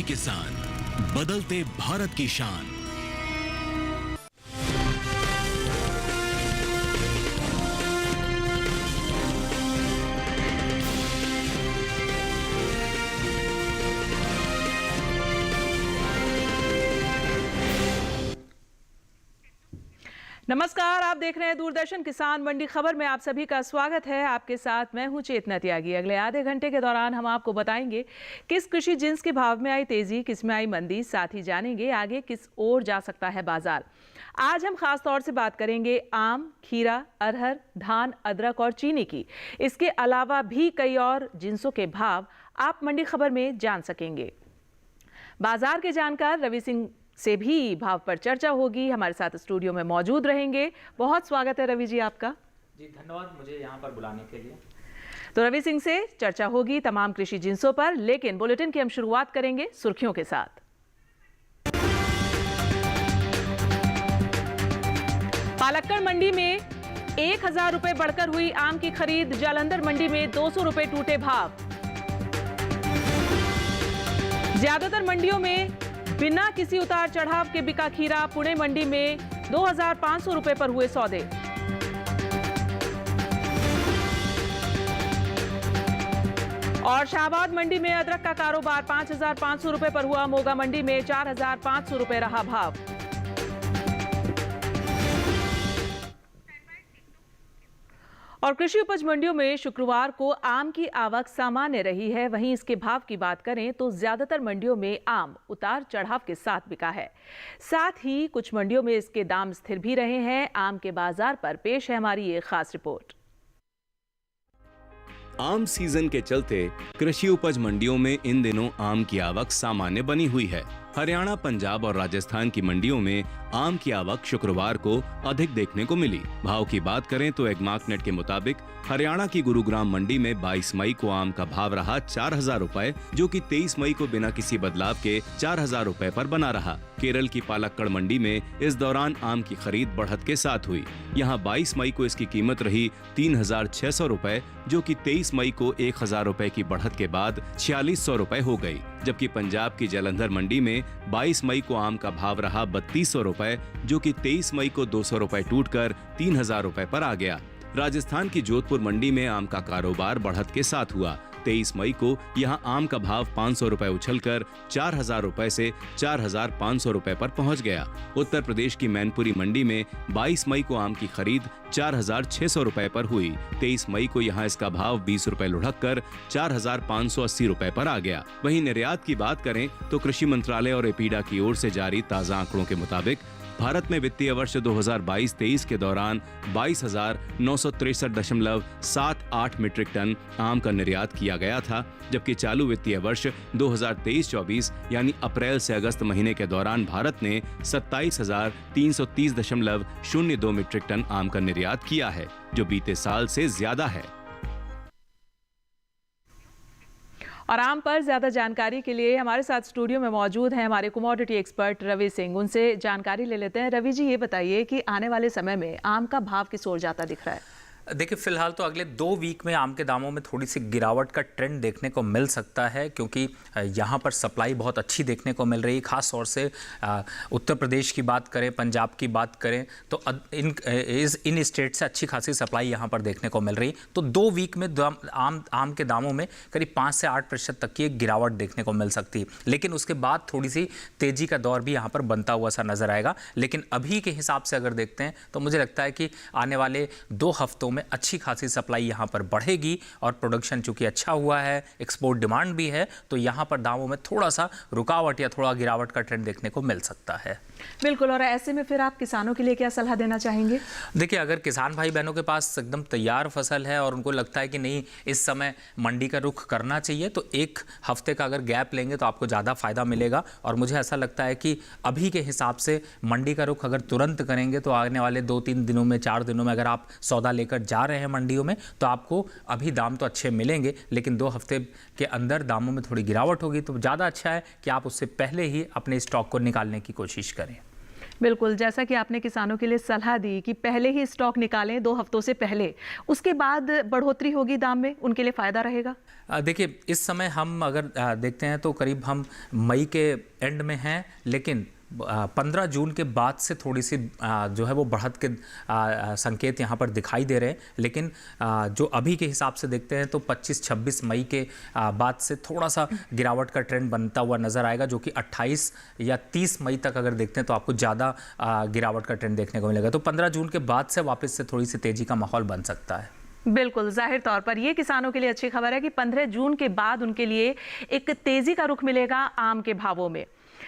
किसान, बदलते भारत की शान। नमस्कार, आप देख रहे हैं दूरदर्शन किसान मंडी खबर में आप सभी का स्वागत है। आपके साथ मैं हूं चेतना त्यागी। अगले आधे घंटे के दौरान हम आपको बताएंगे किस कृषि जिन्स के भाव में आई तेजी, किस में आई मंदी, साथ ही जानेंगे आगे किस ओर जा सकता है बाजार। आज हम खास तौर से बात करेंगे आम, खीरा, अरहर, धान, अदरक और चीनी की। इसके अलावा भी कई और जिन्सों के भाव आप मंडी खबर में जान सकेंगे। बाजार के जानकार रवि सिंह से भी भाव पर चर्चा होगी, हमारे साथ स्टूडियो में मौजूद रहेंगे। बहुत स्वागत है रवि जी आपका। जी धन्यवाद मुझे यहाँ पर बुलाने के लिए। तो रवि सिंह से चर्चा होगी तमाम कृषि जिन्सों पर, लेकिन बुलेटिन की हम शुरुआत करेंगे सुर्खियों के साथ। पालक्कड़ मंडी में 1000 रुपए बढ़कर हुई आम की खरीद। जालंधर मंडी में 200 रुपए टूटे भाव। ज्यादातर मंडियों में बिना किसी उतार चढ़ाव के बिका खीरा। पुणे मंडी में 2500 रुपए पर हुए सौदे। और शाहबाद मंडी में अदरक का कारोबार 5500 रुपए पर हुआ। मोगा मंडी में 4500 रुपए रहा भाव। और कृषि उपज मंडियों में शुक्रवार को आम की आवक सामान्य रही है। वहीं इसके भाव की बात करें तो ज्यादातर मंडियों में आम उतार चढ़ाव के साथ बिका है। साथ ही कुछ मंडियों में इसके दाम स्थिर भी रहे हैं। आम के बाजार पर पेश है हमारी ये खास रिपोर्ट। आम सीजन के चलते कृषि उपज मंडियों में इन दिनों आम की आवक सामान्य बनी हुई है। हरियाणा, पंजाब और राजस्थान की मंडियों में आम की आवक शुक्रवार को अधिक देखने को मिली। भाव की बात करें तो एग्मार्कनेट के मुताबिक हरियाणा की गुरुग्राम मंडी में 22 मई को आम का भाव रहा 4000 रुपए, जो कि 23 मई को बिना किसी बदलाव के 4000 रुपए पर बना रहा। केरल की पालक्कड़ मंडी में इस दौरान आम की खरीद बढ़त के साथ हुई। यहाँ 22 मई को इसकी कीमत रही 3600 रुपए, जो कि 23 मई को 1000 रुपए की बढ़त के बाद 4600 रुपए हो गई। जबकि पंजाब की जालंधर मंडी में 22 मई को आम का भाव रहा 3200 रुपए, जो कि 23 मई को 200 रुपए टूटकर 3000 रुपए पर आ गया। राजस्थान की जोधपुर मंडी में आम का कारोबार बढ़त के साथ हुआ। 23 मई को यहां आम का भाव 500 रुपए उछलकर 4000 रुपए से 4500 रुपए पर पहुंच गया। उत्तर प्रदेश की मैनपुरी मंडी में 22 मई को आम की खरीद 4600 रुपए पर हुई। 23 मई को यहां इसका भाव 20 रुपए लुढ़क कर 4580 रुपए पर आ गया। वहीं निर्यात की बात करें तो कृषि मंत्रालय और एपीडा की ओर से जारी ताजा आंकड़ों के मुताबिक भारत में वित्तीय वर्ष 2022-23 के दौरान 22,963.78 मीट्रिक टन आम का निर्यात किया गया था, जबकि चालू वित्तीय वर्ष 2023-24 यानी अप्रैल से अगस्त महीने के दौरान भारत ने 27,330.02 मीट्रिक टन आम का निर्यात किया है, जो बीते साल से ज्यादा है। और आम पर ज्यादा जानकारी के लिए हमारे साथ स्टूडियो में मौजूद हैं हमारे कमोडिटी एक्सपर्ट रवि सिंह। उनसे जानकारी ले लेते हैं। रवि जी, ये बताइए कि आने वाले समय में आम का भाव किस ओर जाता दिख रहा है? देखिए फिलहाल तो अगले 2 वीक में आम के दामों में थोड़ी सी गिरावट का ट्रेंड देखने को मिल सकता है, क्योंकि यहाँ पर सप्लाई बहुत अच्छी देखने को मिल रही है। खास तौर से उत्तर प्रदेश की बात करें, पंजाब की बात करें तो इन स्टेट से अच्छी खासी सप्लाई यहाँ पर देखने को मिल रही। तो 2 वीक में आम के दामों में करीब 5 से 8% तक की एक गिरावट देखने को मिल सकती है, लेकिन उसके बाद थोड़ी सी तेजी का दौर भी यहाँ पर बनता हुआ सा नजर आएगा। लेकिन अभी के हिसाब से अगर देखते हैं तो मुझे लगता है कि आने वाले 2 हफ्तों में अच्छी खासी सप्लाई यहां पर बढ़ेगी और प्रोडक्शन चूंकि अच्छा हुआ है, एक्सपोर्ट डिमांड भी है, तो यहां पर दामों में थोड़ा सा रुकावट या थोड़ा गिरावट का ट्रेंड देखने को मिल सकता है। बिल्कुल। और ऐसे में फिर आप किसानों के लिए क्या सलाह देना चाहेंगे? देखिए, अगर किसान भाई बहनों के पास एकदम तैयार फसल है और उनको लगता है कि नहीं इस समय मंडी का रुख करना चाहिए, तो 1 हफ्ते का अगर गैप लेंगे तो आपको ज़्यादा फायदा मिलेगा। और मुझे ऐसा लगता है कि अभी के हिसाब से मंडी का रुख अगर तुरंत करेंगे तो आने वाले 2-3 दिनों में, 4 दिनों में अगर आप सौदा लेकर जा रहे हैं मंडियों में, तो आपको अभी दाम तो अच्छे मिलेंगे, लेकिन 2 हफ्ते के अंदर दामों में थोड़ी गिरावट होगी। तो ज़्यादा अच्छा है कि आप उससे पहले ही अपने स्टॉक को निकालने की कोशिश करें। बिल्कुल, जैसा कि आपने किसानों के लिए सलाह दी कि पहले ही स्टॉक निकालें 2 हफ्तों से पहले, उसके बाद बढ़ोतरी होगी दाम में, उनके लिए फ़ायदा रहेगा। देखिए, इस समय हम अगर देखते हैं तो करीब हम मई के एंड में हैं, लेकिन 15 जून के बाद से थोड़ी सी जो है वो बढ़त के संकेत यहाँ पर दिखाई दे रहे हैं। लेकिन जो अभी के हिसाब से देखते हैं तो 25-26 मई के बाद से थोड़ा सा गिरावट का ट्रेंड बनता हुआ नजर आएगा, जो कि 28 या 30 मई तक अगर देखते हैं तो आपको ज़्यादा गिरावट का ट्रेंड देखने को मिलेगा। तो 15 जून के बाद से वापस से थोड़ी सी तेज़ी का माहौल बन सकता है। बिल्कुल, जाहिर तौर पर ये किसानों के लिए अच्छी खबर है कि 15 जून के बाद उनके लिए एक तेज़ी का रुख मिलेगा आम के भावों में।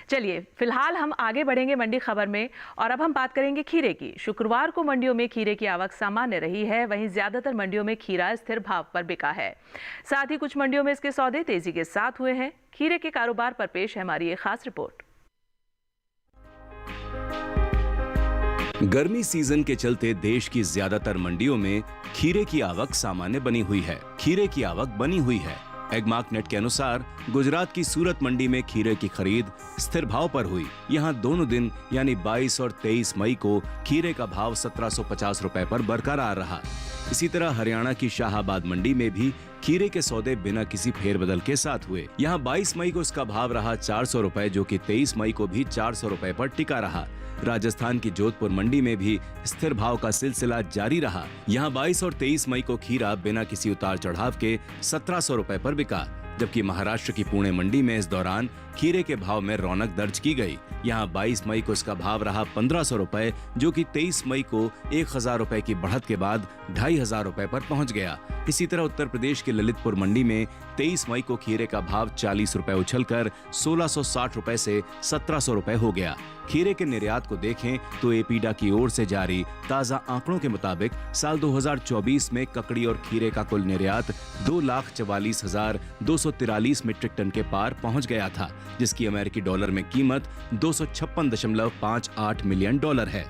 चलिए, फिलहाल हम आगे बढ़ेंगे मंडी खबर में और अब हम बात करेंगे खीरे की। शुक्रवार को मंडियों में खीरे की आवक सामान्य रही है, वहीं ज्यादातर मंडियों में खीरा स्थिर भाव पर बिका है। साथ ही कुछ मंडियों में इसके सौदे तेजी के साथ हुए हैं। खीरे के कारोबार पर पेश है हमारी एक खास रिपोर्ट। गर्मी सीजन के चलते देश की ज्यादातर मंडियों में खीरे की आवक सामान्य बनी हुई है। खीरे की आवक बनी हुई है। एगमार्क नेट के अनुसार गुजरात की सूरत मंडी में खीरे की खरीद स्थिर भाव पर हुई। यहां दोनों दिन यानी 22 और 23 मई को खीरे का भाव 1750 रुपए पर बरकरार रहा। इसी तरह हरियाणा की शाहाबाद मंडी में भी खीरे के सौदे बिना किसी फेरबदल के साथ हुए। यहां 22 मई को इसका भाव रहा 400 रुपए, जो कि 23 मई को भी 400 रुपए पर टिका रहा। राजस्थान की जोधपुर मंडी में भी स्थिर भाव का सिलसिला जारी रहा। यहां 22 और 23 मई को खीरा बिना किसी उतार चढ़ाव के 1700 रुपए पर बिका, जबकि महाराष्ट्र की पुणे मंडी में इस दौरान खीरे के भाव में रौनक दर्ज की गई। यहां 22 मई को इसका भाव रहा 1500 रुपए, जो कि 23 मई को 1000 रुपए की बढ़त के बाद 2500 रुपए पर पहुंच गया। इसी तरह उत्तर प्रदेश के ललितपुर मंडी में 23 मई को खीरे का भाव 40 रुपए उछलकर 1660 रुपए से 1700 रुपए हो गया। खीरे के निर्यात को देखें तो एपीडा की ओर से जारी ताजा आंकड़ों के मुताबिक साल 2024 में ककड़ी और खीरे का कुल निर्यात 2,44,243 मीट्रिक टन के पार पहुंच गया था, जिसकी अमेरिकी डॉलर में कीमत 256.58 मिलियन डॉलर है।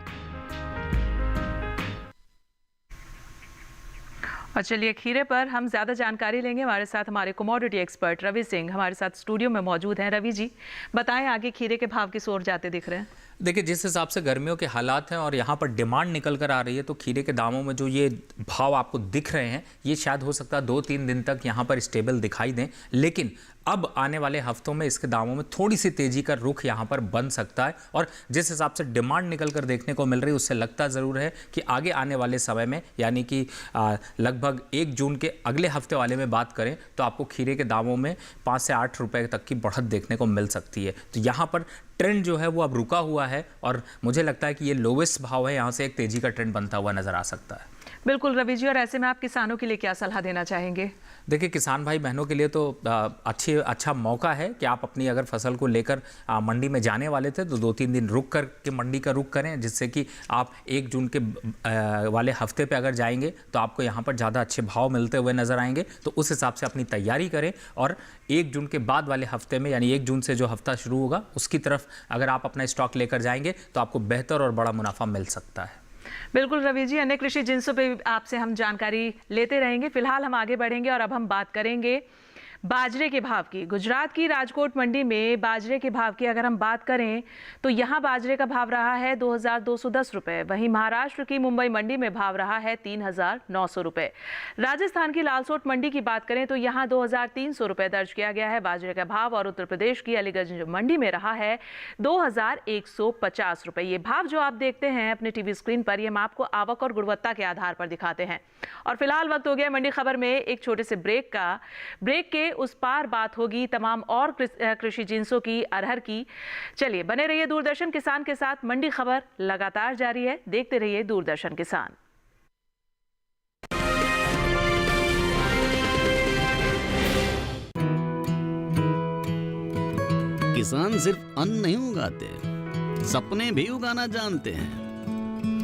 और चलिए, खीरे पर हम ज्यादा जानकारी लेंगे। हमारे साथ हमारे कमोडिटी एक्सपर्ट रवि सिंह हमारे साथ स्टूडियो में मौजूद हैं। रवि जी, बताएं आगे खीरे के भाव किस ओर जाते दिख रहे हैं? देखिए, जिस हिसाब से गर्मियों के हालात हैं और यहाँ पर डिमांड निकल कर आ रही है, तो खीरे के दामों में जो ये भाव आपको दिख रहे हैं, ये शायद हो सकता है 2-3 दिन तक यहाँ पर स्टेबल दिखाई दें। लेकिन अब आने वाले हफ्तों में इसके दामों में थोड़ी सी तेजी का रुख यहाँ पर बन सकता है। और जिस हिसाब से डिमांड निकल कर देखने को मिल रही है, उससे लगता ज़रूर है कि आगे आने वाले समय में, यानी कि लगभग 1 जून के अगले हफ्ते वाले में बात करें तो आपको खीरे के दामों में 5 से 8 रुपए तक की बढ़त देखने को मिल सकती है। तो यहाँ पर ट्रेंड जो है वो अब रुका हुआ है और मुझे लगता है कि ये लोवेस्ट भाव है, यहाँ से एक तेजी का ट्रेंड बनता हुआ नजर आ सकता है। बिल्कुल रवि जी, और ऐसे में आप किसानों के लिए क्या सलाह देना चाहेंगे? देखिए, किसान भाई बहनों के लिए तो अच्छा मौका है कि आप अपनी अगर फसल को लेकर मंडी में जाने वाले थे तो 2-3 दिन रुक कर के मंडी का रुख करें, जिससे कि आप 1 जून के वाले हफ्ते पे अगर जाएंगे तो आपको यहाँ पर ज़्यादा अच्छे भाव मिलते हुए नजर आएंगे। तो उस हिसाब से अपनी तैयारी करें और 1 जून के बाद वाले हफ्ते में, यानी 1 जून से जो हफ्ता शुरू होगा, उसकी तरफ अगर आप अपना स्टॉक लेकर जाएंगे तो आपको बेहतर और बड़ा मुनाफा मिल सकता है। बिल्कुल रवि जी, अन्य कृषि जिन्सों पे आपसे हम जानकारी लेते रहेंगे। फिलहाल हम आगे बढ़ेंगे और अब हम बात करेंगे बाजरे के भाव की। गुजरात की राजकोट मंडी में बाजरे के भाव की अगर हम बात करें तो यहाँ बाजरे का भाव रहा है 2,210 रुपए। वहीं महाराष्ट्र की मुंबई मंडी में भाव रहा है 3,900 रुपए। राजस्थान की लालसोट मंडी की बात करें तो यहाँ 2,300 रुपए दर्ज किया गया है बाजरे का भाव। और उत्तर प्रदेश की अलीगंज मंडी में रहा है 2,150 रुपए। ये भाव जो आप देखते हैं अपने टीवी स्क्रीन पर, ये हम आपको आवक और गुणवत्ता के आधार पर दिखाते हैं। और फिलहाल वक्त हो गया मंडी खबर में एक छोटे से ब्रेक का। ब्रेक के उस पार बात होगी तमाम और कृषि जिन्सों की, अरहर की। चलिए, बने रहिए दूरदर्शन किसान के साथ। मंडी खबर लगातार जारी है, देखते रहिए दूरदर्शन किसान। किसान सिर्फ अन्न नहीं उगाते, सपने भी उगाना जानते हैं।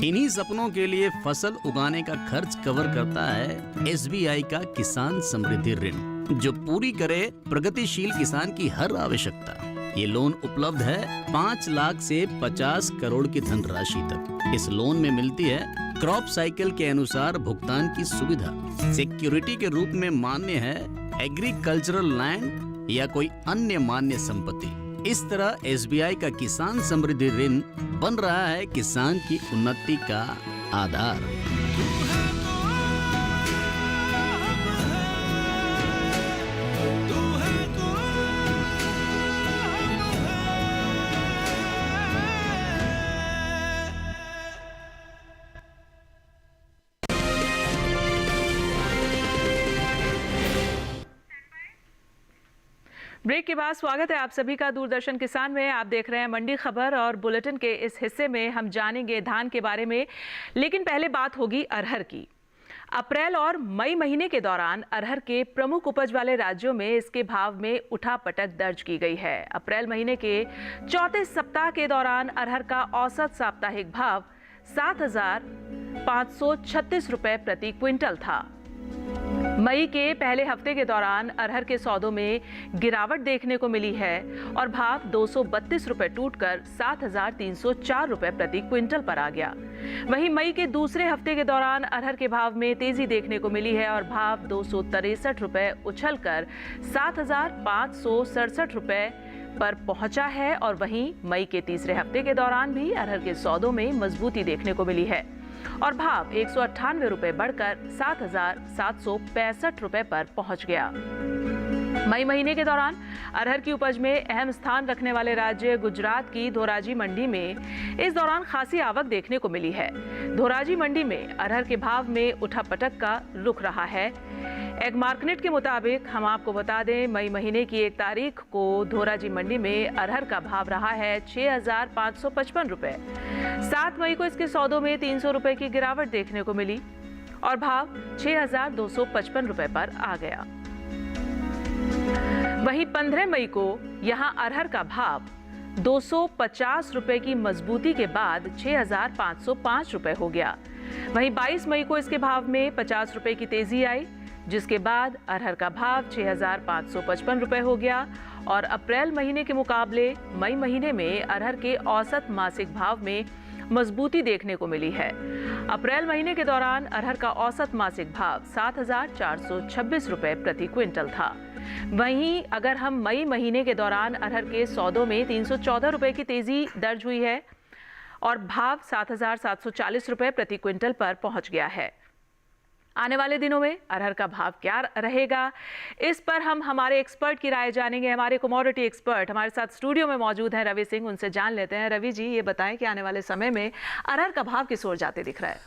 इन्हीं सपनों के लिए फसल उगाने का खर्च कवर करता है SBI का किसान समृद्धि ऋण, जो पूरी करे प्रगतिशील किसान की हर आवश्यकता। ये लोन उपलब्ध है 5 लाख से 50 करोड़ की धनराशि तक। इस लोन में मिलती है क्रॉप साइकिल के अनुसार भुगतान की सुविधा। सिक्योरिटी के रूप में मान्य है एग्रीकल्चरल लैंड या कोई अन्य मान्य संपत्ति। इस तरह SBI का किसान समृद्धि ऋण बन रहा है किसान की उन्नति का आधार। ब्रेक के बाद स्वागत है आप सभी का दूरदर्शन किसान में। आप देख रहे हैं मंडी खबर और बुलेटिन के इस हिस्से में हम जानेंगे धान के बारे में, लेकिन पहले बात होगी अरहर की। अप्रैल और मई महीने के दौरान अरहर के प्रमुख उपज वाले राज्यों में इसके भाव में उठापटक दर्ज की गई है। अप्रैल महीने के चौथे सप्ताह के दौरान अरहर का औसत साप्ताहिक भाव 7,536 रुपए प्रति क्विंटल था। मई के पहले हफ्ते के दौरान अरहर के सौदों में गिरावट देखने को मिली है और भाव 232 रुपए टूटकर 7,304 रुपए प्रति क्विंटल पर आ गया। वहीं मई के दूसरे हफ्ते के दौरान अरहर के भाव में तेजी देखने को मिली है और भाव 263 रुपए उछलकर 7,567 रुपए पर पहुंचा है। और वहीं मई के तीसरे हफ्ते के दौरान भी अरहर के सौदों में मजबूती देखने को मिली है और भाव 198 रुपए बढ़कर 7,765 रुपए पर पहुंच गया। मई महीने के दौरान अरहर की उपज में अहम स्थान रखने वाले राज्य गुजरात की धोराजी मंडी में इस दौरान खासी आवक देखने को मिली है। धोराजी मंडी में अरहर के भाव में उठापटक का रुख रहा है। एग मार्केट के मुताबिक हम आपको बता दें, मई महीने की 1 तारीख को धोराजी मंडी में अरहर का भाव रहा है 6,555 रुपए। 7 मई को इसके सौदों में 300 रुपए की गिरावट देखने को मिली और भाव 6,255 रुपए पर आ गया। वहीं 15 मई को यहां अरहर का भाव 250 रुपए की मजबूती के बाद 6,505 रुपए हो गया। वहीं 22 मई को इसके भाव में 50 रुपए की तेजी आई, जिसके बाद अरहर का भाव 6,555 रुपए हो गया और अप्रैल महीने के मुकाबले मई महीने में अरहर के औसत मासिक भाव में मजबूती देखने को मिली है। अप्रैल महीने के दौरान अरहर का औसत मासिक भाव 7,426 रुपए प्रति क्विंटल था। वहीं अगर हम मई महीने के दौरान अरहर के सौदों में 314 रुपए की तेजी दर्ज हुई है और भाव 7,740 रुपए प्रति क्विंटल पर पहुंच गया है। आने वाले दिनों में अरहर का भाव क्या रहेगा, इस पर हम हमारे एक्सपर्ट की राय जानेंगे। हमारे कमोडिटी एक्सपर्ट हमारे साथ स्टूडियो में मौजूद हैं रवि सिंह, उनसे जान लेते हैं। रवि जी, ये बताएं कि आने वाले समय में अरहर का भाव किस ओर जाते दिख रहा है?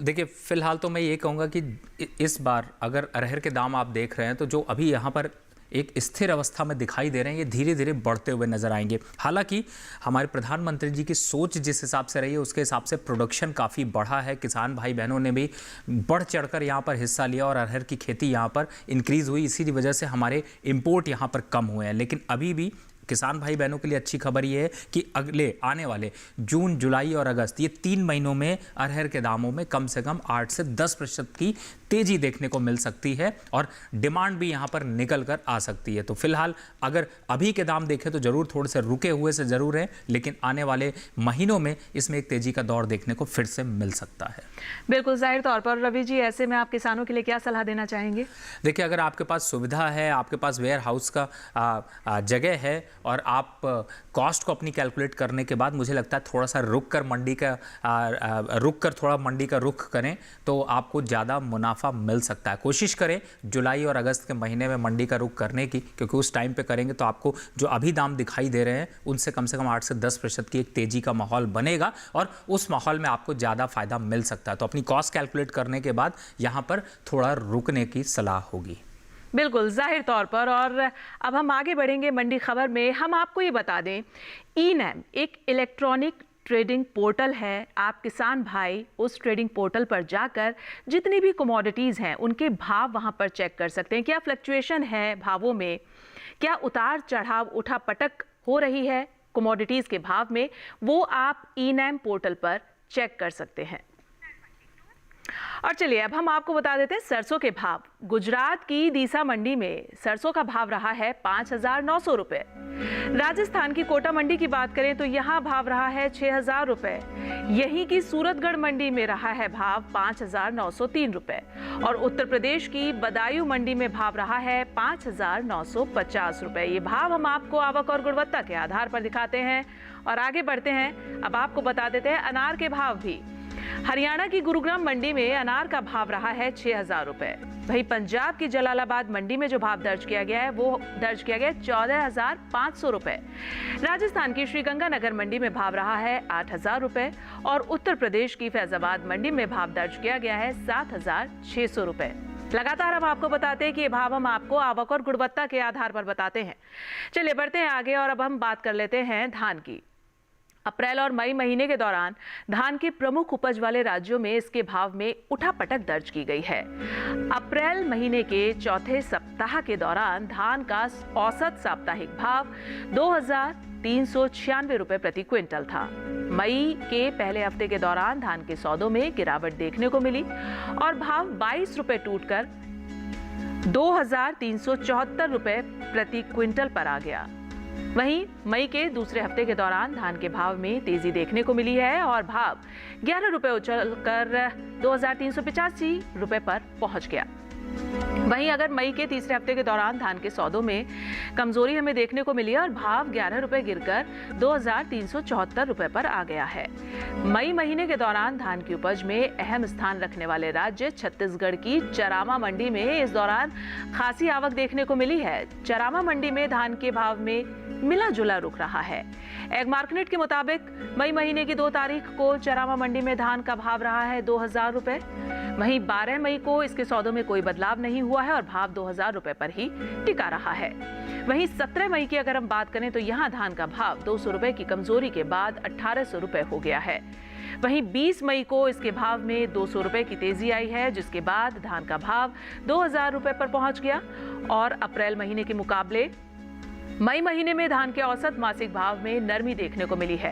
देखिए, फिलहाल तो मैं ये कहूँगा कि इस बार अगर अरहर के दाम आप देख रहे हैं तो जो अभी यहाँ पर एक स्थिर अवस्था में दिखाई दे रहे हैं, ये धीरे धीरे बढ़ते हुए नजर आएंगे। हालांकि हमारे प्रधानमंत्री जी की सोच जिस हिसाब से रही है उसके हिसाब से प्रोडक्शन काफ़ी बढ़ा है। किसान भाई बहनों ने भी बढ़ चढ़कर यहाँ पर हिस्सा लिया और अरहर की खेती यहाँ पर इंक्रीज़ हुई। इसी वजह से हमारे इम्पोर्ट यहाँ पर कम हुए हैं। लेकिन अभी भी किसान भाई बहनों के लिए अच्छी खबर ये है कि अगले आने वाले जून, जुलाई और अगस्त, ये 3 महीनों में अरहर के दामों में कम से कम 8 से 10% की तेजी देखने को मिल सकती है और डिमांड भी यहाँ पर निकल कर आ सकती है। तो फिलहाल अगर अभी के दाम देखें तो जरूर थोड़े से रुके हुए से जरूर हैं, लेकिन आने वाले महीनों में इसमें एक तेजी का दौर देखने को फिर से मिल सकता है। बिल्कुल, जाहिर तौर पर रवि जी, ऐसे में आप किसानों के लिए क्या सलाह देना चाहेंगे? देखिए, अगर आपके पास सुविधा है, आपके पास वेयर हाउस का जगह है और आप कॉस्ट को अपनी कैलकुलेट करने के बाद मुझे लगता है थोड़ा सा रुक कर थोड़ा मंडी का रुख करें तो आपको ज़्यादा मुनाफा मिल सकता है। कोशिश करें जुलाई और अगस्त के महीने में मंडी का रुख करने की, क्योंकि उस टाइम पे करेंगे तो आपको जो अभी दाम दिखाई दे रहे हैं उनसे कम 8 से 10% की एक तेज़ी का माहौल बनेगा और उस माहौल में आपको ज़्यादा फायदा मिल सकता है। तो अपनी कॉस्ट कैलकुलेट करने के बाद यहाँ पर थोड़ा रुकने की सलाह होगी। बिल्कुल, जाहिर तौर पर। और अब हम आगे बढ़ेंगे मंडी खबर में। हम आपको ये बता दें, ई-नैम एक इलेक्ट्रॉनिक ट्रेडिंग पोर्टल है। आप किसान भाई उस ट्रेडिंग पोर्टल पर जाकर जितनी भी कमोडिटीज़ हैं उनके भाव वहां पर चेक कर सकते हैं। क्या फ्लक्चुएशन है भावों में, क्या उतार चढ़ाव, उठा पटक हो रही है कमोडिटीज़ के भाव में, वो आप ई-नैम पोर्टल पर चेक कर सकते हैं। और चलिए अब हम आपको बता देते हैं सरसों के भाव। गुजरात की दीसा मंडी में सरसों का भाव रहा है 5,900 रुपए। राजस्थान की कोटा मंडी की बात करें तो यहाँ भाव रहा है 6,000 रुपए। यहीं की सूरतगढ़ मंडी में रहा है भाव 5,903 रुपए और उत्तर प्रदेश की बदायूं मंडी में भाव रहा है 5,950 रुपए। ये भाव हम आपको आवक और गुणवत्ता के आधार पर दिखाते हैं और आगे बढ़ते हैं। अब आपको बता देते हैं अनार के भाव भी। हरियाणा की गुरुग्राम मंडी में अनार का भाव रहा है 6,000 रुपए। वहीं पंजाब की जलालाबाद मंडी में जो भाव दर्ज किया गया है वो दर्ज किया गया 14,500 रुपए। राजस्थान की श्रीगंगानगर मंडी में भाव रहा है 8,000 रुपए और उत्तर प्रदेश की फैजाबाद मंडी में भाव दर्ज किया गया है 7,600 रुपए। लगातार हम आपको बताते हैं कि ये भाव हम आपको आवक और गुणवत्ता के आधार पर बताते हैं। चलिए बढ़ते हैं आगे और अब हम बात कर लेते हैं धान की। अप्रैल और मई महीने के दौरान धान के प्रमुख उपज वाले राज्यों में इसके भाव में उठापटक दर्ज की गई है। अप्रैल महीने के चौथे सप्ताह के दौरान धान का औसत साप्ताहिक भाव 2,396 रुपए प्रति क्विंटल था। मई के पहले हफ्ते के दौरान धान के सौदों में गिरावट देखने को मिली और भाव 22 रुपए टूटकर 2,374 रुपए प्रति क्विंटल पर आ गया। वहीं मई के दूसरे हफ्ते के दौरान धान के भाव में तेजी देखने को मिली है और भाव 11 रुपए उछलकर 2,385 रुपए पर पहुंच गया। वहीं अगर मई के तीसरे हफ्ते के दौरान धान के सौदों में कमजोरी हमें देखने को मिली और भाव 11 रुपए गिरकर 2,374 रुपए पर आ गया है। मई महीने के दौरान धान की उपज में अहम स्थान रखने वाले राज्य छत्तीसगढ़ की चरामा मंडी में इस दौरान खासी आवक देखने को मिली है। चरामा मंडी में धान के भाव में मिला जुला रुख रहा है। एग मार्केट के मुताबिक मई महीने की 2 तारीख को चरामा मंडी में धान का भाव रहा है 2,000 रुपए। वहीं 12 मई को इसके सौदों में कोई बदलाव नहीं हुआ है और भाव 2,000 रुपए पर ही टिका रहा है। वहीं 17 मई की अगर हम बात करें तो यहां धान का भाव 200 रुपए की कमजोरी के बाद 1,800 रुपए हो गया है। वहीं 20 मई को इसके भाव में 200 रुपए की तेजी आई है, जिसके बाद धान का भाव 2,000 रुपए पर पहुंच गया और अप्रैल महीने के मुकाबले मई महीने में धान के औसत मासिक भाव में नरमी देखने को मिली है।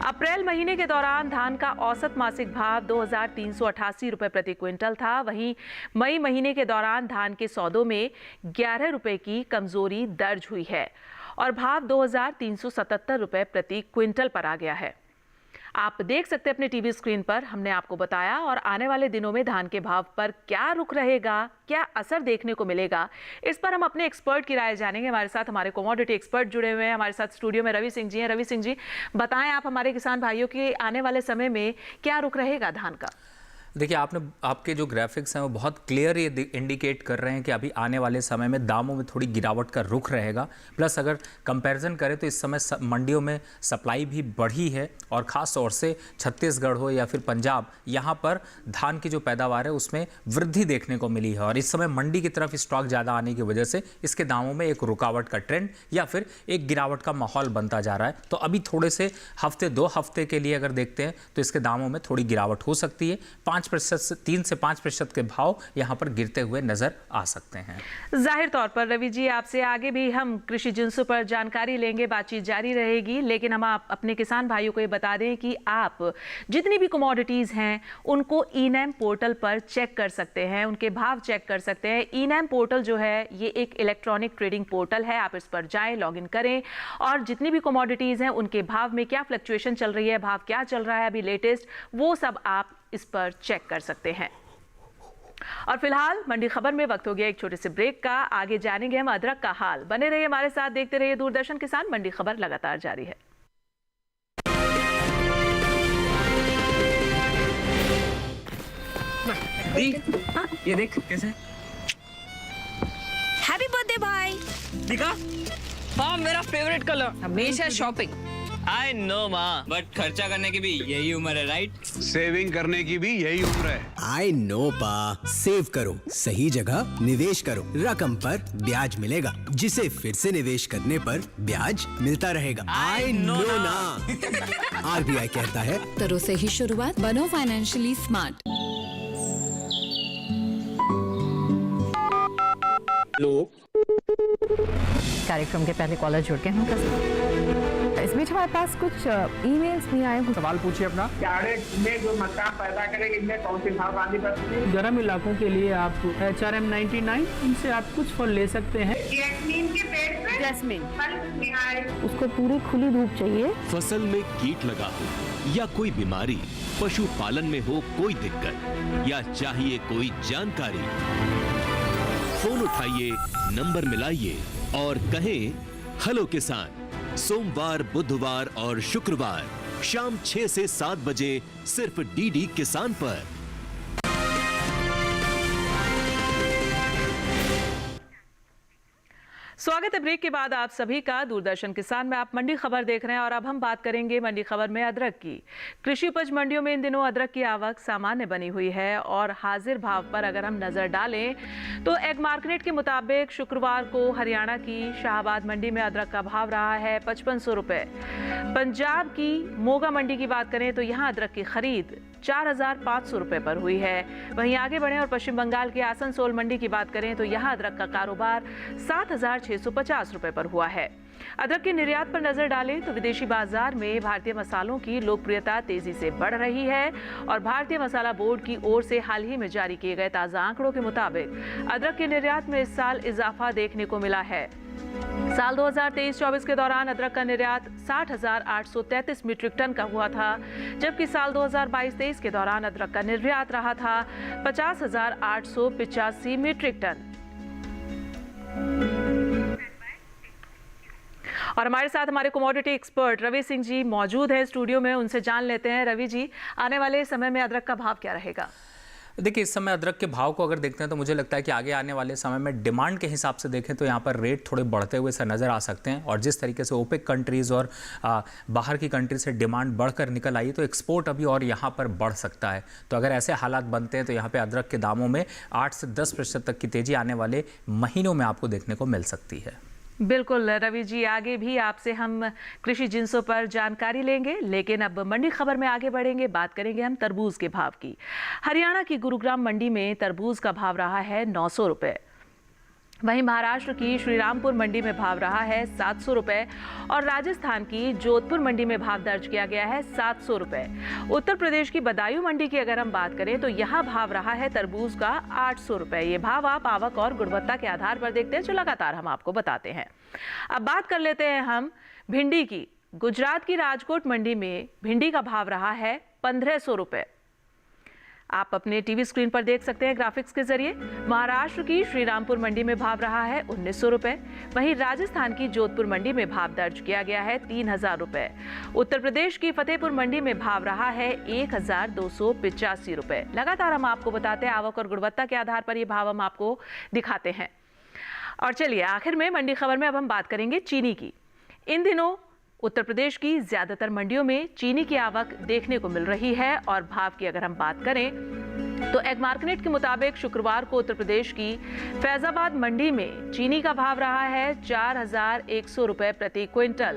अप्रैल महीने के दौरान धान का औसत मासिक भाव 2,388 रुपए प्रति क्विंटल था। वहीं मई महीने के दौरान धान के सौदों में 11 रुपए की कमजोरी दर्ज हुई है और भाव 2,377 रुपए प्रति क्विंटल पर आ गया है। आप देख सकते हैं अपने टीवी स्क्रीन पर, हमने आपको बताया। और आने वाले दिनों में धान के भाव पर क्या रुख रहेगा, क्या असर देखने को मिलेगा, इस पर हम अपने एक्सपर्ट की राय जानेंगे। हमारे साथ हमारे कमोडिटी एक्सपर्ट जुड़े हुए हैं। हमारे साथ स्टूडियो में रवि सिंह जी हैं। रवि सिंह जी, बताएं आप हमारे किसान भाइयों की आने वाले समय में क्या रुख रहेगा धान का? देखिए, आपके जो ग्राफिक्स हैं वो बहुत क्लियर ये इंडिकेट कर रहे हैं कि अभी आने वाले समय में दामों में थोड़ी गिरावट का रुख रहेगा। प्लस अगर कंपैरिजन करें तो इस समय मंडियों में सप्लाई भी बढ़ी है और ख़ास तौर से छत्तीसगढ़ हो या फिर पंजाब, यहाँ पर धान की जो पैदावार है उसमें वृद्धि देखने को मिली है और इस समय मंडी की तरफ स्टॉक ज़्यादा आने की वजह से इसके दामों में एक रुकावट का ट्रेंड या फिर एक गिरावट का माहौल बनता जा रहा है। तो अभी थोड़े से हफ्ते 2 हफ्ते के लिए अगर देखते हैं तो इसके दामों में थोड़ी गिरावट हो सकती है। 3 से 5% के भाव यहाँ पर गिरते हुए नजर आ सकते हैं। जाहिर तौर पर रवि जी, आपसे आगे भी हम कृषि जिन्सों पर जानकारी लेंगे, बातचीत जारी रहेगी। लेकिन हम आप अपने किसान भाइयों को ये बता दें कि आप जितनी भी कमोडिटीज हैं उनको ई-नैम पोर्टल पर चेक कर सकते हैं, उनके भाव चेक कर सकते हैं। ई-नैम पोर्टल जो है ये एक इलेक्ट्रॉनिक ट्रेडिंग पोर्टल है। आप इस पर जाएं, लॉगिन करें और जितनी भी कमोडिटीज हैं उनके भाव में क्या फ्लक्चुएशन चल रही है, भाव क्या चल रहा है अभी लेटेस्ट, वो सब आप इस पर चेक कर सकते हैं। और फिलहाल मंडी खबर में वक्त हो गया एक छोटे से ब्रेक का। आगे जानेंगे हम अदरक का हाल। बने रहिए हमारे साथ, देखते रहिए दूरदर्शन किसान। मंडी खबर लगातार जारी है। ये देख कैसे। हैप्पी बर्थडे भाई। दिखा? हाँ, मेरा फेवरेट कलर। हमेशा शॉपिंग। आई नो माँ, बट खर्चा करने की भी यही उम्र है, राइट? सेविंग करने की भी यही उम्र है। आई नो पा, सेव करो, सही जगह निवेश करो, रकम पर ब्याज मिलेगा, जिसे फिर से निवेश करने पर ब्याज मिलता रहेगा। आई नो ना। आरबीआई कहता है, करो से ही शुरुआत, बनो फाइनेंशियली स्मार्ट। कार्यक्रम के पहले कॉलर जुड़ के इस बीच हमारे पास कुछ ईमेल्स भी आए हैं। सवाल पूछिए अपना। में जो मक्का पैदा करेंगे इनमें कौन सी खाद डालनी पड़ती है? गर्म इलाकों के लिए आप HRM 99 इनसे आप कुछ फल ले सकते हैं। नीम के पेड़ पे जैस्मिन। हाय। उसको पूरी खुली धूप चाहिए। फसल में कीट लगा हो या कोई बीमारी, पशुपालन में हो कोई दिक्कत या चाहिए कोई जानकारी, फोन उठाइए, नंबर मिलाइए और कहें हेलो किसान। सोमवार, बुधवार और शुक्रवार शाम 6 से 7 बजे सिर्फ डीडी किसान पर। स्वागत है ब्रेक के बाद आप सभी का दूरदर्शन किसान में। आप मंडी खबर देख रहे हैं और अब हम बात करेंगे मंडी खबर में अदरक की। कृषि उपज मंडियों में इन दिनों अदरक की आवक सामान्य बनी हुई है और हाजिर भाव पर अगर हम नजर डालें तो एग मार्केट के मुताबिक शुक्रवार को हरियाणा की शाहबाद मंडी में अदरक का भाव रहा है 5500 रुपए। पंजाब की मोगा मंडी की बात करें तो यहाँ अदरक की खरीद 4500 रुपए पर हुई है। वहीं आगे बढ़े और पश्चिम बंगाल की आसनसोल मंडी की बात करें तो यहाँ अदरक का कारोबार 7650 रुपए पर हुआ है। अदरक के निर्यात पर नजर डालें तो विदेशी बाजार में भारतीय मसालों की लोकप्रियता तेजी से बढ़ रही है और भारतीय मसाला बोर्ड की ओर से हाल ही में जारी किए गए ताजा आंकड़ों के मुताबिक अदरक के निर्यात में इस साल इजाफा देखने को मिला है। साल 2023-24 के दौरान अदरक का निर्यात 60,833 मीट्रिक टन का हुआ था, जबकि साल 2022-23 के दौरान अदरक का निर्यात रहा था 50,885 मीट्रिक टन। और हमारे साथ हमारे कमोडिटी एक्सपर्ट रवि सिंह जी मौजूद हैं स्टूडियो में, उनसे जान लेते हैं। रवि जी, आने वाले समय में अदरक का भाव क्या रहेगा? देखिए, इस समय अदरक के भाव को अगर देखते हैं तो मुझे लगता है कि आगे आने वाले समय में डिमांड के हिसाब से देखें तो यहाँ पर रेट थोड़े बढ़ते हुए से नज़र आ सकते हैं। और जिस तरीके से ओपेक कंट्रीज़ और बाहर की कंट्री से डिमांड बढ़कर निकल आई तो एक्सपोर्ट अभी और यहाँ पर बढ़ सकता है। तो अगर ऐसे हालात बनते हैं तो यहाँ पर अदरक के दामों में 8 से 10% तक की तेज़ी आने वाले महीनों में आपको देखने को मिल सकती है। बिल्कुल रवि जी, आगे भी आपसे हम कृषि जिंसों पर जानकारी लेंगे, लेकिन अब मंडी खबर में आगे बढ़ेंगे। बात करेंगे हम तरबूज के भाव की। हरियाणा की गुरुग्राम मंडी में तरबूज का भाव रहा है 900 रुपए। वहीं महाराष्ट्र की श्रीरामपुर मंडी में भाव रहा है 700 रुपए और राजस्थान की जोधपुर मंडी में भाव दर्ज किया गया है 700 रुपए। उत्तर प्रदेश की बदायूं मंडी की अगर हम बात करें तो यहाँ भाव रहा है तरबूज का 800 रुपए। ये भाव आप आवक और गुणवत्ता के आधार पर देखते हैं, जो लगातार हम आपको बताते हैं। अब बात कर लेते हैं हम भिंडी की। गुजरात की राजकोट मंडी में भिंडी का भाव रहा है 1500 रुपए। आप अपने टीवी स्क्रीन पर देख सकते हैं ग्राफिक्स के जरिए। महाराष्ट्र की श्रीरामपुर मंडी में भाव रहा है 1900 रुपए। वहीं राजस्थान की जोधपुर मंडी में भाव दर्ज किया गया है 3000 रुपए। उत्तर प्रदेश की फतेहपुर मंडी में भाव रहा है 1285 रुपए। लगातार हम आपको बताते हैं, आवक और गुणवत्ता के आधार पर ये भाव हम आपको दिखाते हैं। और चलिए आखिर में मंडी खबर में अब हम बात करेंगे चीनी की। इन दिनों उत्तर प्रदेश की ज्यादातर मंडियों में चीनी की आवक देखने को मिल रही है और भाव की अगर हम बात करें तो एग मार्केट के मुताबिक शुक्रवार को उत्तर प्रदेश की फैजाबाद मंडी में चीनी का भाव रहा है 4100 रुपए प्रति क्विंटल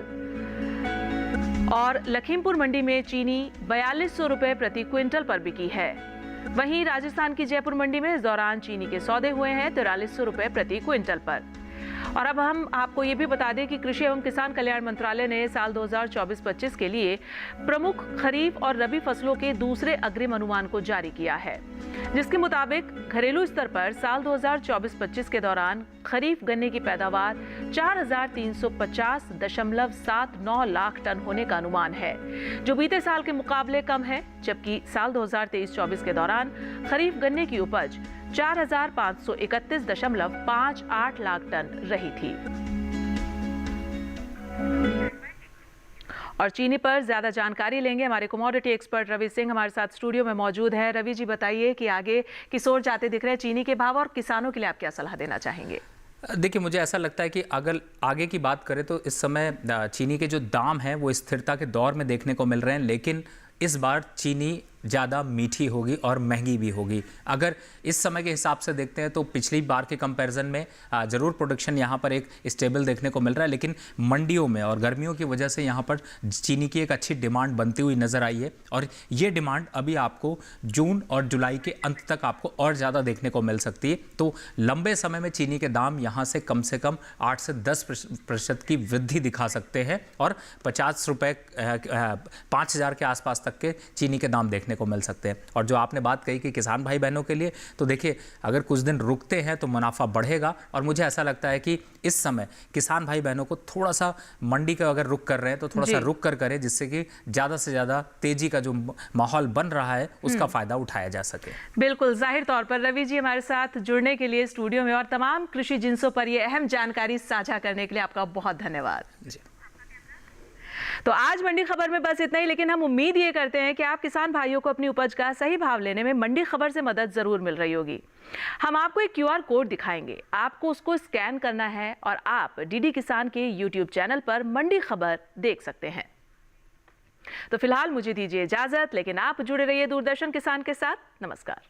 और लखीमपुर मंडी में चीनी 4200 रुपए प्रति क्विंटल पर बिकी है। वहीं राजस्थान की जयपुर मंडी में इस दौरान चीनी के सौदे हुए हैं 4300 रुपए प्रति क्विंटल पर। और अब हम आपको ये भी बता दें कि कृषि एवं किसान कल्याण मंत्रालय ने साल 2024-25 के लिए प्रमुख खरीफ और रबी फसलों के दूसरे अग्रिम अनुमान को जारी किया है, जिसके मुताबिक घरेलू स्तर पर साल 2024-25 के दौरान खरीफ गन्ने की पैदावार 4350.79 लाख टन होने का अनुमान है, जो बीते साल के मुकाबले कम है। जबकि साल 2023-24 के दौरान खरीफ गन्ने की उपज 4531.58 लाख टन रही थी। और चीनी पर ज्यादा जानकारी लेंगे हमारे कमोडिटी एक्सपर्ट रवि सिंह हमारे साथ स्टूडियो में मौजूद है। रवि जी, बताइए कि आगे किस ओर जाते दिख रहे हैं चीनी के भाव और किसानों के लिए आप क्या सलाह देना चाहेंगे? देखिए, मुझे ऐसा लगता है कि अगर आगे की बात करें तो इस समय चीनी के जो दाम हैं वो स्थिरता के दौर में देखने को मिल रहे हैं, लेकिन इस बार चीनी ज़्यादा मीठी होगी और महंगी भी होगी। अगर इस समय के हिसाब से देखते हैं तो पिछली बार के कंपैरिजन में ज़रूर प्रोडक्शन यहाँ पर एक स्टेबल देखने को मिल रहा है, लेकिन मंडियों में और गर्मियों की वजह से यहाँ पर चीनी की एक अच्छी डिमांड बनती हुई नज़र आई है और ये डिमांड अभी आपको जून और जुलाई के अंत तक आपको और ज़्यादा देखने को मिल सकती है। तो लंबे समय में चीनी के दाम यहाँ से कम 8 से 10% की वृद्धि दिखा सकते हैं और 50 रुपये 5000 के आसपास तक के चीनी के दाम देखने देखने को मिल सकते हैं। और जो आपने बात कही कि किसान भाई बहनों के लिए, तो देखिए अगर कुछ दिन रुकते हैं तो मुनाफा बढ़ेगा। और मुझे ऐसा लगता है कि इस समय किसान भाई बहनों को थोड़ा सा मंडी का अगर रुक कर रहे हैं तो थोड़ा सा रुक कर करें, जिससे कि ज़्यादा से ज़्यादा तेजी का जो माहौल बन रहा है उसका फ़ायदा उठाया जा सके। बिल्कुल, जाहिर तौर पर रवि जी हमारे साथ जुड़ने के लिए स्टूडियो में और तमाम कृषि जिन्सों पर ये अहम जानकारी साझा करने के लिए आपका बहुत धन्यवाद जी। तो आज मंडी खबर में बस इतना ही, लेकिन हम उम्मीद ये करते हैं कि आप किसान भाइयों को अपनी उपज का सही भाव लेने में मंडी खबर से मदद जरूर मिल रही होगी। हम आपको एक QR कोड दिखाएंगे, आपको उसको स्कैन करना है और आप डीडी किसान के YouTube चैनल पर मंडी खबर देख सकते हैं। तो फिलहाल मुझे दीजिए इजाजत, लेकिन आप जुड़े रहिए दूरदर्शन किसान के साथ। नमस्कार।